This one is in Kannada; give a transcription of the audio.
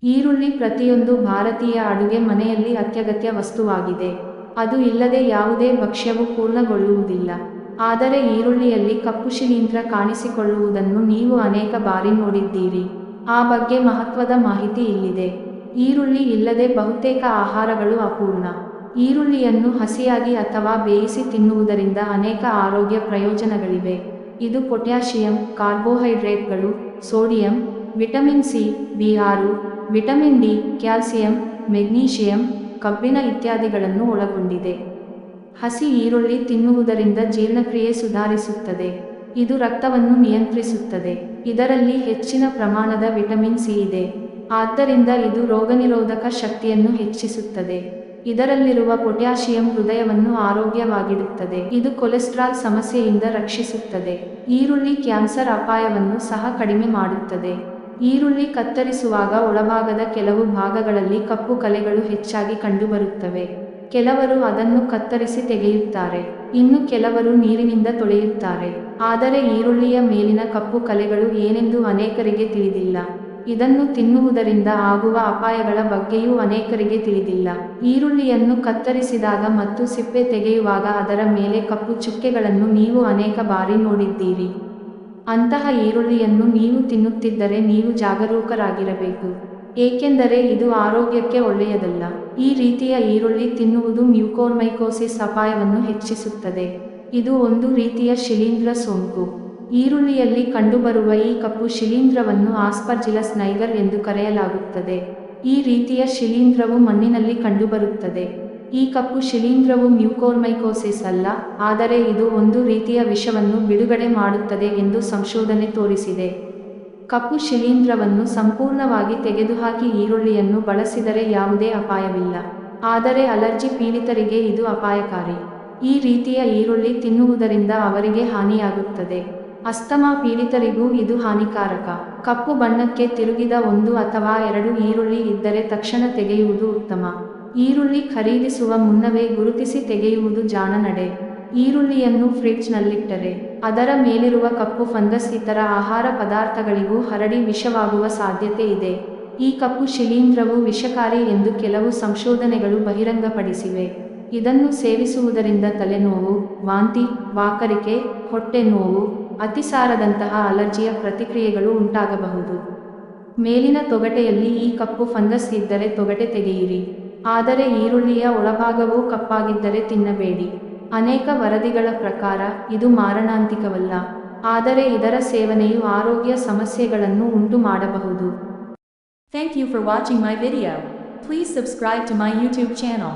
ಈರುಳ್ಳಿ ಪ್ರತಿಯೊಂದು ಭಾರತೀಯ ಅಡುಗೆ ಮನೆಯಲ್ಲಿ ಅತ್ಯಗತ್ಯ ವಸ್ತುವಾಗಿದೆ. ಅದು ಇಲ್ಲದೆ ಯಾವುದೇ ಭಕ್ಷ್ಯವು ಪೂರ್ಣಗೊಳ್ಳುವುದಿಲ್ಲ. ಆದರೆ ಈರುಳ್ಳಿಯಲ್ಲಿ ಕಪ್ಪು ಶಿಲೀಂಧ್ರ ಕಾಣಿಸಿಕೊಳ್ಳುವುದನ್ನು ನೀವು ಅನೇಕ ಬಾರಿ ನೋಡಿದ್ದೀರಿ. ಆ ಬಗ್ಗೆ ಮಹತ್ವದ ಮಾಹಿತಿ ಇಲ್ಲಿದೆ. ಈರುಳ್ಳಿ ಇಲ್ಲದೆ ಬಹುತೇಕ ಆಹಾರಗಳು ಅಪೂರ್ಣ. ಈರುಳ್ಳಿಯನ್ನು ಹಸಿಯಾಗಿ ಅಥವಾ ಬೇಯಿಸಿ ತಿನ್ನುವುದರಿಂದ ಅನೇಕ ಆರೋಗ್ಯ ಪ್ರಯೋಜನಗಳಿವೆ. ಇದು ಪೊಟ್ಯಾಷಿಯಂ, ಕಾರ್ಬೋಹೈಡ್ರೇಟ್ಗಳು, ಸೋಡಿಯಂ, ವಿಟಮಿನ್ ಸಿ, ಬಿ6, ವಿಟಮಿನ್ ಡಿ, ಕ್ಯಾಲ್ಸಿಯಂ, ಮೆಗ್ನೀಷಿಯಂ, ಕಬ್ಬಿಣ ಇತ್ಯಾದಿಗಳನ್ನು ಒಳಗೊಂಡಿದೆ. ಹಸಿ ಈರುಳ್ಳಿ ತಿನ್ನುವುದರಿಂದ ಜೀರ್ಣಕ್ರಿಯೆ ಸುಧಾರಿಸುತ್ತದೆ. ಇದು ರಕ್ತವನ್ನು ನಿಯಂತ್ರಿಸುತ್ತದೆ. ಇದರಲ್ಲಿ ಹೆಚ್ಚಿನ ಪ್ರಮಾಣದ ವಿಟಮಿನ್ ಸಿ ಇದೆ. ಆದ್ದರಿಂದ ಇದು ರೋಗನಿರೋಧಕ ಶಕ್ತಿಯನ್ನು ಹೆಚ್ಚಿಸುತ್ತದೆ. ಇದರಲ್ಲಿರುವ ಪೊಟ್ಯಾಷಿಯಂ ಹೃದಯವನ್ನು ಆರೋಗ್ಯವಾಗಿಡುತ್ತದೆ. ಇದು ಕೊಲೆಸ್ಟ್ರಾಲ್ ಸಮಸ್ಯೆಯಿಂದ ರಕ್ಷಿಸುತ್ತದೆ. ಈರುಳ್ಳಿ ಕ್ಯಾನ್ಸರ್ ಅಪಾಯವನ್ನು ಸಹ ಕಡಿಮೆ ಮಾಡುತ್ತದೆ. ಈರುಳ್ಳಿ ಕತ್ತರಿಸುವಾಗ ಒಳಭಾಗದ ಕೆಲವು ಭಾಗಗಳಲ್ಲಿ ಕಪ್ಪು ಕಲೆಗಳು ಹೆಚ್ಚಾಗಿ ಕಂಡುಬರುತ್ತವೆ. ಕೆಲವರು ಅದನ್ನು ಕತ್ತರಿಸಿ ತೆಗೆಯುತ್ತಾರೆ, ಇನ್ನು ಕೆಲವರು ನೀರಿನಿಂದ ತೊಳೆಯುತ್ತಾರೆ. ಆದರೆ ಈರುಳ್ಳಿಯ ಮೇಲಿನ ಕಪ್ಪು ಕಲೆಗಳು ಏನೆಂದು ಅನೇಕರಿಗೆ ತಿಳಿದಿಲ್ಲ. ಇದನ್ನು ತಿನ್ನುವುದರಿಂದ ಆಗುವ ಅಪಾಯಗಳ ಬಗ್ಗೆಯೂ ಅನೇಕರಿಗೆ ತಿಳಿದಿಲ್ಲ. ಈರುಳ್ಳಿಯನ್ನು ಕತ್ತರಿಸಿದಾಗ ಮತ್ತು ಸಿಪ್ಪೆ ತೆಗೆಯುವಾಗ ಅದರ ಮೇಲೆ ಕಪ್ಪು ಚುಕ್ಕೆಗಳನ್ನು ನೀವು ಅನೇಕ ಬಾರಿ ನೋಡಿದ್ದೀರಿ. ಅಂತಹ ಈರುಳ್ಳಿಯನ್ನು ನೀವು ತಿನ್ನುತ್ತಿದ್ದರೆ ನೀವು ಜಾಗರೂಕರಾಗಿರಬೇಕು, ಏಕೆಂದರೆ ಇದು ಆರೋಗ್ಯಕ್ಕೆ ಒಳ್ಳೆಯದಲ್ಲ. ಈ ರೀತಿಯ ಈರುಳ್ಳಿ ತಿನ್ನುವುದು ಮ್ಯೂಕೋರ್ಮೈಕೋಸಿಸ್ ಅಪಾಯವನ್ನು ಹೆಚ್ಚಿಸುತ್ತದೆ. ಇದು ಒಂದು ರೀತಿಯ ಶಿಲೀಂಧ್ರ ಸೋಂಕು. ಈರುಳ್ಳಿಯಲ್ಲಿ ಕಂಡುಬರುವ ಈ ಕಪ್ಪು ಶಿಲೀಂಧ್ರವನ್ನು ಆಸ್ಪರ್ಜಿಲಸ್ ನೈಗರ್ ಎಂದು ಕರೆಯಲಾಗುತ್ತದೆ. ಈ ರೀತಿಯ ಶಿಲೀಂಧ್ರವು ಮಣ್ಣಿನಲ್ಲಿ ಕಂಡುಬರುತ್ತದೆ. ಈ ಕಪ್ಪು ಶಿಲೀಂಧ್ರವು ಮ್ಯೂಕೋರ್ಮೈಕೋಸಿಸ್ ಅಲ್ಲ, ಆದರೆ ಇದು ಒಂದು ರೀತಿಯ ವಿಷವನ್ನು ಬಿಡುಗಡೆ ಮಾಡುತ್ತದೆ ಎಂದು ಸಂಶೋಧನೆ ತೋರಿಸಿದೆ. ಕಪ್ಪು ಶಿಲೀಂಧ್ರವನ್ನು ಸಂಪೂರ್ಣವಾಗಿ ತೆಗೆದುಹಾಕಿ ಈರುಳ್ಳಿಯನ್ನು ಬಳಸಿದರೆ ಯಾವುದೇ ಅಪಾಯವಿಲ್ಲ. ಆದರೆ ಅಲರ್ಜಿ ಪೀಡಿತರಿಗೆ ಇದು ಅಪಾಯಕಾರಿ. ಈ ರೀತಿಯ ಈರುಳ್ಳಿ ತಿನ್ನುವುದರಿಂದ ಅವರಿಗೆ ಹಾನಿಯಾಗುತ್ತದೆ. ಅಸ್ತಮಾ ಪೀಡಿತರಿಗೂ ಇದು ಹಾನಿಕಾರಕ. ಕಪ್ಪು ಬಣ್ಣಕ್ಕೆ ತಿರುಗಿದ 1 ಅಥವಾ 2 ಈರುಳ್ಳಿ ಇದ್ದರೆ ತಕ್ಷಣ ತೆಗೆಯುವುದು ಉತ್ತಮ. ಈರುಳ್ಳಿ ಖರೀದಿಸುವ ಮುನ್ನವೇ ಗುರುತಿಸಿ ತೆಗೆಯುವುದು ಜಾಣ ನಡೆ. ಈರುಳ್ಳಿಯನ್ನು ಫ್ರಿಡ್ಜ್ನಲ್ಲಿಟ್ಟರೆ ಅದರ ಮೇಲಿರುವ ಕಪ್ಪು ಫಂಗಸ್ ಇತರ ಆಹಾರ ಪದಾರ್ಥಗಳಿಗೂ ಹರಡಿ ವಿಷವಾಗುವ ಸಾಧ್ಯತೆ ಇದೆ. ಈ ಕಪ್ಪು ಶಿಲೀಂಧ್ರವು ವಿಷಕಾರಿ ಎಂದು ಕೆಲವು ಸಂಶೋಧನೆಗಳು ಬಹಿರಂಗಪಡಿಸಿವೆ. ಇದನ್ನು ಸೇವಿಸುವುದರಿಂದ ತಲೆನೋವು, ವಾಂತಿ, ವಾಕರಿಕೆ, ಹೊಟ್ಟೆ ನೋವು, ಅತಿಸಾರದಂತಹ ಅಲರ್ಜಿಯ ಪ್ರತಿಕ್ರಿಯೆಗಳು ಉಂಟಾಗಬಹುದು. ಮೇಲಿನ ತೊಗಟೆಯಲ್ಲಿ ಈ ಕಪ್ಪು ಫಂಗಸ್ ಇದ್ದರೆ ತೊಗಟೆ ತೆಗೆಯಿರಿ. ಆದರೆ ಈರುಳ್ಳಿಯ ಒಳಭಾಗವೂ ಕಪ್ಪಾಗಿದ್ದರೆ ತಿನ್ನಬೇಡಿ. ಅನೇಕ ವರದಿಗಳ ಪ್ರಕಾರ ಇದು ಮಾರಣಾಂತಿಕವಲ್ಲ, ಆದರೆ ಇದರ ಸೇವನೆಯು ಆರೋಗ್ಯ ಸಮಸ್ಯೆಗಳನ್ನು ಉಂಟು ಮಾಡಬಹುದು. Thank you for watching my video. Please subscribe to my YouTube channel.